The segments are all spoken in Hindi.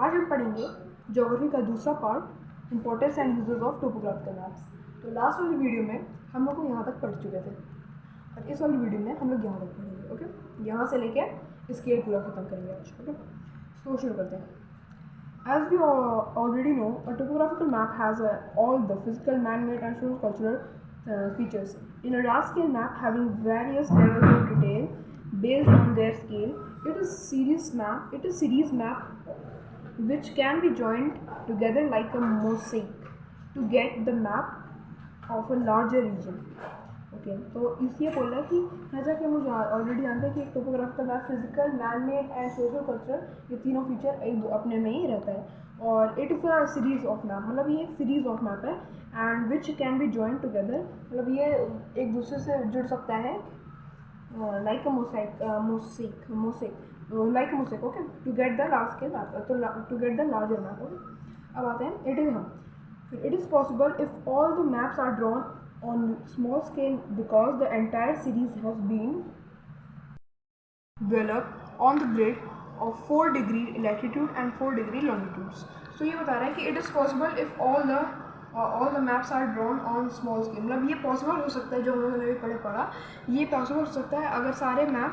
आज हम पढ़ेंगे ज्योग्राफी का दूसरा part, importance and uses of topographical maps. तो लास्ट वाली वीडियो में हम लोग को यहाँ तक पढ़ चुके थे और इस वाली वीडियो में हम लोग यहाँ तक पढ़ेंगे। ओके, यहाँ से लेकर स्केल पूरा खत्म करेंगे आज। ओके, तो शुरू करते हैं। As we already know, a topographical map has all the physical, man-made and socio-cultural features. In a large-scale map having various levels of detail based on their scale, it is series map which can be joined together like a mosaic to get the map of a larger region. Okay, तो इसलिए बोल रहा है कि जैसा कि मुझे ऑलरेडी जानते हैं कि एक topographical map physical, man made and social culture, ये तीनों फीचर एक अपने में ही रहता है। और it is a series of map, मतलब ये एक सीरीज ऑफ मैप है and which can be join together, मतलब ये एक दूसरे से जुड़ सकता है like a mosaic okay, to get the large scale map, to get the larger map. Okay, अब आते हैं it is possible if all the maps are drawn on small scale because the entire series has been developed on the grid of 4 degree latitude and 4 degree longitudes. So ये बता रहा है कि it is possible if all the maps are drawn on small scale, मतलब ये पॉसिबल हो सकता है, जो हम लोगों ने भी पढ़ा, ये पॉसिबल हो सकता है अगर सारे मैप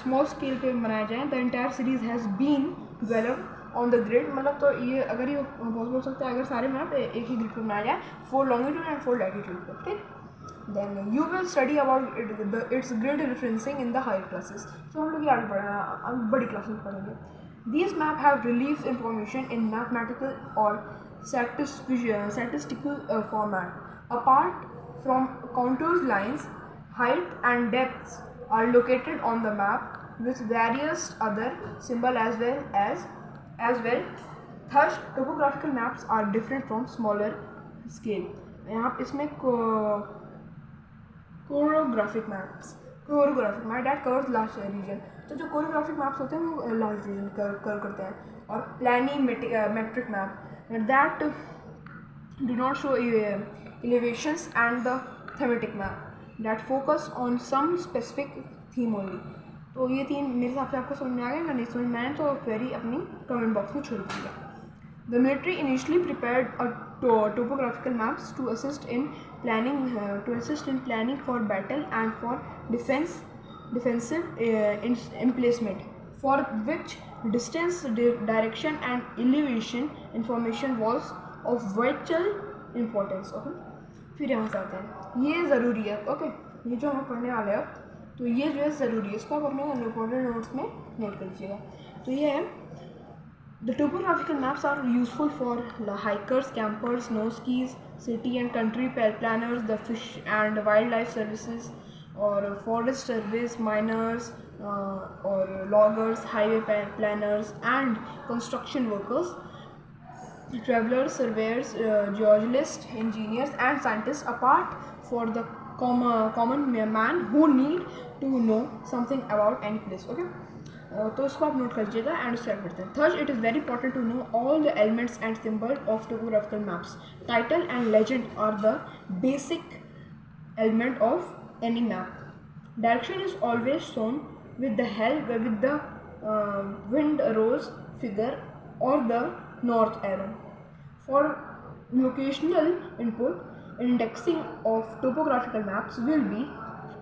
स्मॉल स्केल पे बनाए जाएँ। The entire series has been developed on the grid, मतलब तो ये अगर ये पॉसिबल हो सकता है अगर सारे मैप एक ही ग्रिड पर बनाया जाए, 4 लॉन्गिट्यूड एंड 4 लैटिट्यूड पर। ठीक, then you will study about its grid referencing in the higher classes. तो हम लोग ये आगे पढ़ना बड़ी क्लास में पढ़ेंगे। These map have relieve information in mathematical और statistical format. Apart from contours, lines, height and depths are located on the map with various other symbol as well. Thus, topographical maps are different from smaller scale. यहाँ इसमें choreographic map that covers large region. तो जो कोरियोग्राफिक मैप्स होते हैं वो लार्ज रीजन कवर करते हैं, और प्लानिमेट्रिक map that do not show elevations, and the thematic map that focus on some specific theme only. तो ये तीन मेरे हिसाब से आपको समझ में आ गया। अगर नहीं समझ में आए तो क्वेरी अपनी कमेंट बॉक्स में छोड़ दीजिएगा। The military initially prepared topographical maps to assist in planning for battle and for defensive emplacement, for which distance, direction and elevation information was of vital importance. Okay, फिर यहाँ से आते हैं, ये ज़रूरी है। ओके, ये जो हम पढ़ने वाले हैं तो ये जो है ज़रूरी है, इसको आप अपने इम्पोर्टेंट नोट्स में नोट कर लीजिएगा। तो ये है, the topographical maps are useful for hikers, campers, snow skis, city and country planners, the fish and wild life services और फॉरेस्ट सर्विस, माइनर्स और loggers, highway planners and construction workers, travelers, surveyors, geologists, engineers and scientists, apart for the common man who need to know something about any place. Okay, तो इसको आप नोट कर लीजिएगा एंड स्टार्ट करते हैं। Third, it is very important to know all the elements and symbol of topographical maps. Title and legend are the basic element of any map. Direction is always shown with the wind rose figure or the north arrow. For locational input, indexing of topographical maps will be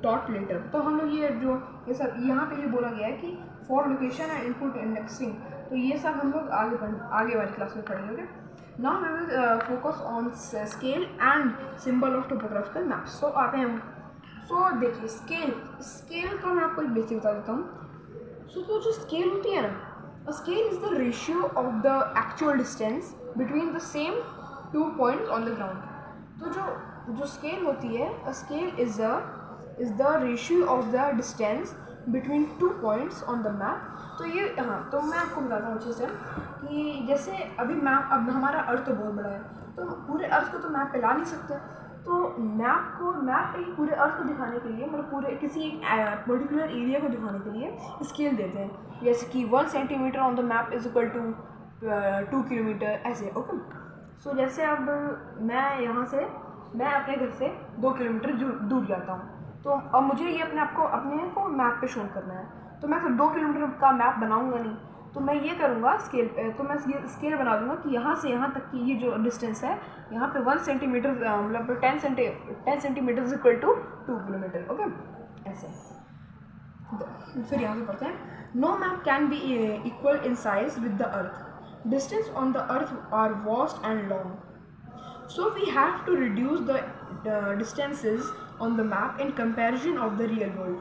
taught later. तो हम लोग ये सब यहाँ पे ये बोला गया है कि for location and input indexing, तो ये सब हम लोग आगे वाली क्लास में पढ़ेंगे। Now we will focus on scale and symbol of topographical maps. So आते हैं तो देखिए स्केल का मैं आपको एक बेसिक बता देता हूँ। तो जो स्केल होती है ना, scale is the ratio of the actual distance between the same 2 points on the ground. तो जो स्केल होती है, scale is the ratio of the distance between 2 points on the map. तो ये तो मैं आपको बताता हूँ अच्छे से कि जैसे अभी मैप, अब हमारा अर्थ तो बहुत बड़ा है, तो पूरे अर्थ को तो मैप पे ला नहीं सकते। तो मैप एक पूरे अर्थ को दिखाने के लिए, मतलब पूरे किसी एक पर्टिकुलर एरिया को दिखाने के लिए स्केल देते हैं, जैसे कि 1 centimetre on the map is equal to 2 kilometre, ऐसे। ओके, सो जैसे अब मैं अपने घर से 2 किलोमीटर दूर जाता हूँ, तो अब मुझे ये अपने को मैप पे शो करना है, तो मैं फिर 2 किलोमीटर का मैप बनाऊँगा नहीं, तो मैं ये करूँगा स्केल पे, तो मैं ये स्केल बना दूँगा कि यहाँ से यहाँ तक की ये जो डिस्टेंस है, यहाँ पे 1 सेंटीमीटर मतलब 10 centimetre is equal to 2 kilometre. Okay, ऐसे। फिर यहाँ से पढ़ते हैं, no map can be equal in size with the earth, distance on the earth are vast and long, so we have to reduce the distances on the map in comparison of the real world.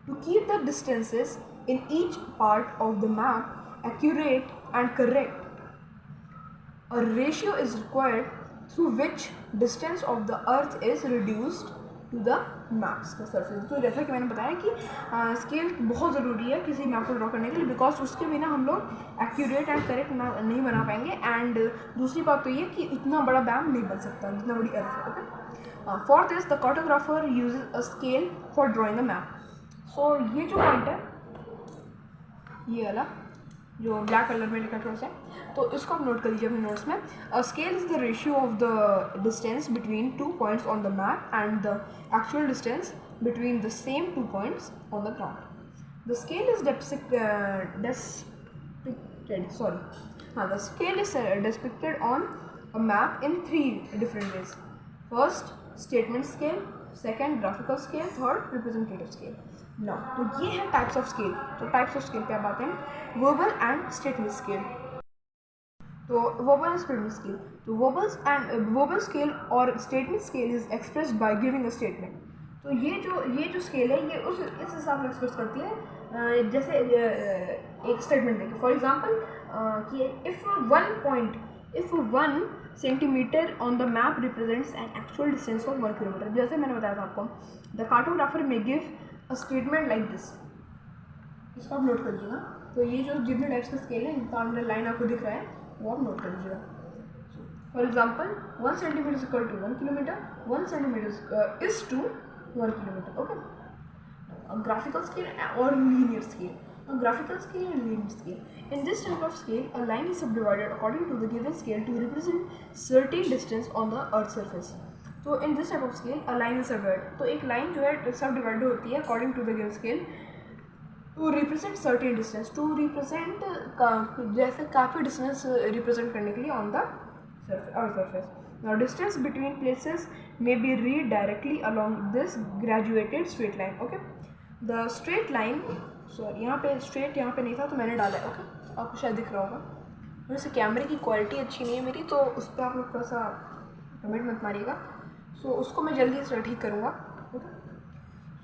To keep the distances in each part of the map accurate and correct, a ratio is required through which distance of the earth is reduced to the maps का surface। तो जैसा कि मैंने बताया कि स्केल बहुत ज़रूरी है किसी मैप को ड्रॉ करने के लिए, बिकॉज उसके बिना हम लोग एक्यूरेट एंड करेक्ट नहीं बना पाएंगे। एंड दूसरी बात तो ये कि इतना बड़ा मैप नहीं बन सकता जितना बड़ी अर्थ है। Okay, for this the cartographer uses a scale for drawing a map. So ये जो पॉइंट है, ये वाला जो ब्लैक कलर में लिखा है, तो इसको आप नोट कर लीजिए अपने नोट्स में। A scale is the ratio of the distance between 2 points on the map and the actual distance between the same 2 points on the ground. The scale is depicted on a map in 3 different ways. First, statement scale, second graphical scale, third representative scale. Now, तो ये है types of scale। तो types of scale पे अब आते हैं verbal and statement scale। तो verbal and statement scale, तो verbal scale और statement scale is expressed by giving a statement। तो ये जो scale है ये इस हिसाब से एक्सप्रेस करती है, जैसे एक स्टेटमेंट देखिए, फॉर एग्जाम्पल कि if 1 centimeter on the map represents an actual distance of 1 kilometer, जैसे मैंने बताया था आपको, the cartographer may give a statement like this। इसको आप नोट कर लीजिएगा। तो ये जो जितने टाइप्स का स्केल है इनका अंडर लाइन आपको दिख रहा है, वो आप नोट कर लीजिएगा। For example 1 centimetre is equal to 1 kilometre, 1 centimetre is to 1 kilometre. Okay, graphical scale और linear scale. A graphical scale and linear scale. In this type of scale, a line is subdivided according to the given scale to represent certain distance on the earth's surface. तो in this type of scale, a line is subdivided. तो एक line जो है subdivided होती है according to the given scale to represent certain distance, to represent जैसे काफ़ी distance represent करने के लिए on the earth's surface. Now, distance between places may be read directly along this graduated straight line. Okay, the straight line, sorry यहाँ पे स्ट्रेट यहाँ पे नहीं था तो मैंने डाला है। ओके, आपको शायद दिख रहा होगा। वैसे कैमरे की क्वालिटी अच्छी नहीं है मेरी, तो उस पर आप लोग थोड़ा सा कमेंट मत मारिएगा। सो उसको मैं जल्दी से ठीक करूँगा। ओके,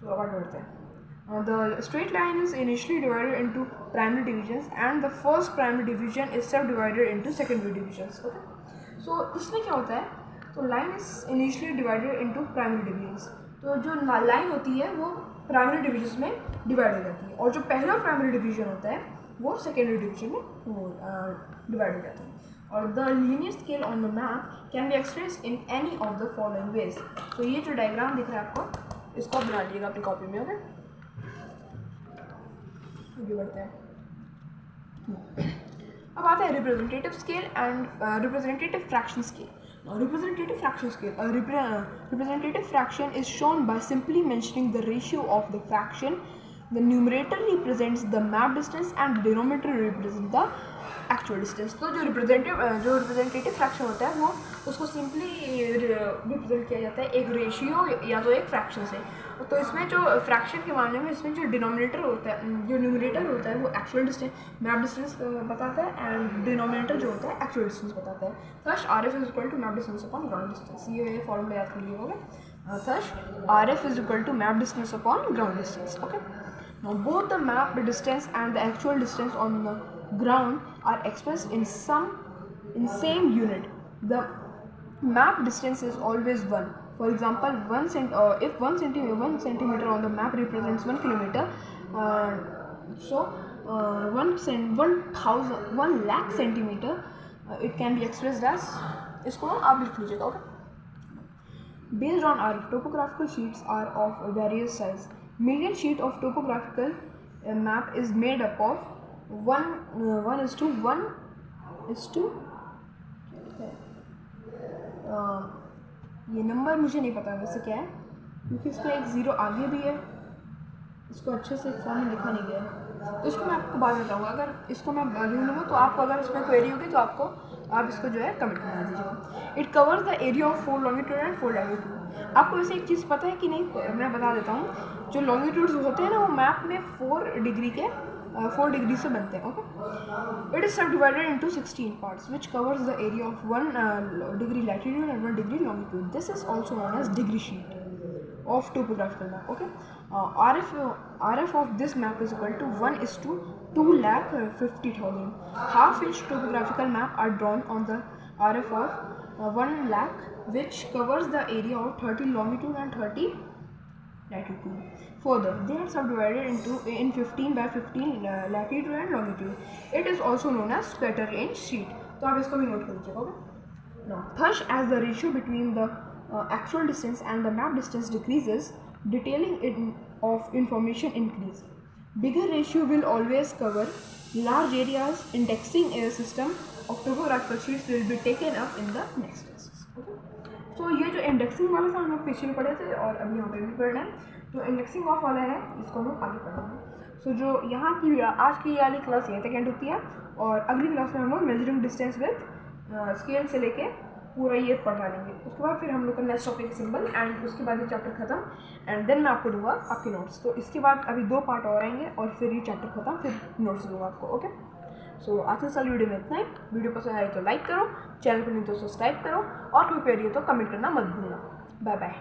सो अब आगे बढ़ते हैं। The straight line is initially divided into primary divisions and the first primary division is subdivided into secondary divisions. Okay, so इसमें क्या होता है, तो line is initially divided into primary divisions. तो जो लाइन होती है वो प्राइमरी डिवीजन में डिवाइड हो जाती है, और जो पहला प्राइमरी डिवीजन होता है वो सेकेंडरी डिवीजन में वो डिवाइड हो जाता है। और the linear scale on the map can be express in any of the following veg. तो ये जो डायग्राम दिख रहा है आपको, इसको बना लीजिएगा अपनी कॉपी में। ओके, आगे बढ़ते हैं। अब आता है representative scale and representative fraction scale. Representative fraction scale. A representative fraction is shown by simply mentioning the ratio of the fraction. The numerator represents the map distance and the denominator represents the actual distance. तो जो representative fraction होता है वो उसको simply represent किया जाता है एक ratio या तो एक fraction से। तो इसमें जो fraction के मामले में इसमें जो denominator होता है, जो numerator होता है वो actual distance, map distance बताता है, and denominator जो होता है actual distance बताता है। Thus RF is equal to map distance upon ground distance। ये फॉर्मूला याद कर लीजिएगा। Thus RF is equal to map distance upon ground distance. Okay. Now both the map distance and the actual distance on the ground are expressed in same unit. The map distance is always 1. For example, if 1 centimeter on the map represents 1 kilometer, so 1 lakh centimeter it can be expressed as, इसको आप लिख लीजिएगा। Okay, based on RF, topographical sheets are of various size. Million sheet of topographical map is made up of 1:1:1 ये नंबर मुझे नहीं पता वैसे क्या है, क्योंकि इसमें एक ज़ीरो आगे भी है, इसको अच्छे से फॉर्म में लिखा नहीं गया है। तो इसको मैं आपको बाद में बताऊँगा। अगर इसको मैं ढूंढूँगा तो आपको अगर इसमें क्वेरी होगी तो आपको आप इसको जो है कमेंट बना दीजिएगा। It covers the area of 4 longitude and 4 latitude. आपको वैसे एक चीज़ पता है कि नहीं, मैं बता देता हूँ। जो लॉन्गिट्यूड्स होते हैं ना, वो मैप में 4 डिग्री से बनते हैं। Okay, it is subdivided into 16 parts which covers the area of 1 degree latitude and 1 degree longitude. This is also known as degree sheet of topographical map. Okay, RF of this map is equal to 1:2,50,000. Half-inch topographical map are drawn on the RF of 1 lakh, which covers the area of 30 longitude and 30 latitude. Further, they are subdivided in 15 by 15 latitude and longitude. It is also known as scatter range sheet. तो आप इसको भी नोट कर लीजिएगा। Okay, now thus as the ratio between the actual distance and the map distance decreases, detailing of information increase. Bigger ratio will always cover large areas. Indexing a system of topographical sheets will be taken up in the next classes. Okay? तो ये जो इंडेक्सिंग वाला था हम लोग पीछे भी पढ़े थे और अभी यहाँ पे भी पढ़ रहे हैं। तो इंडेक्सिंग ऑफ वाला है, इसको हम लोग आगे पढ़ेंगे। सो जो यहाँ की आज की वाली क्लास ये तक एंड होती है और अगली क्लास में हम लोग मेजरिंग डिस्टेंस विद स्केल से लेके पूरा ये पढ़ा लेंगे। उसके बाद फिर हम लोग का नेक्स्ट टॉपिक सिंबल एंड उसके बाद ये चैप्टर खत्म एंड देन मैं आपको दूंगा आपके नोट्स। तो इसके बाद अभी 2 पार्ट और आएंगे और फिर ये चैप्टर खत्म, फिर नोट्स दूंगा आपको। ओके, सो आज के साल वीडियो में इतना ही। वीडियो पसंद आए तो लाइक करो, चैनल पर नहीं तो सब्सक्राइब करो और कोई क्वेरी हो तो कमेंट करना मत भूलना। Bye bye.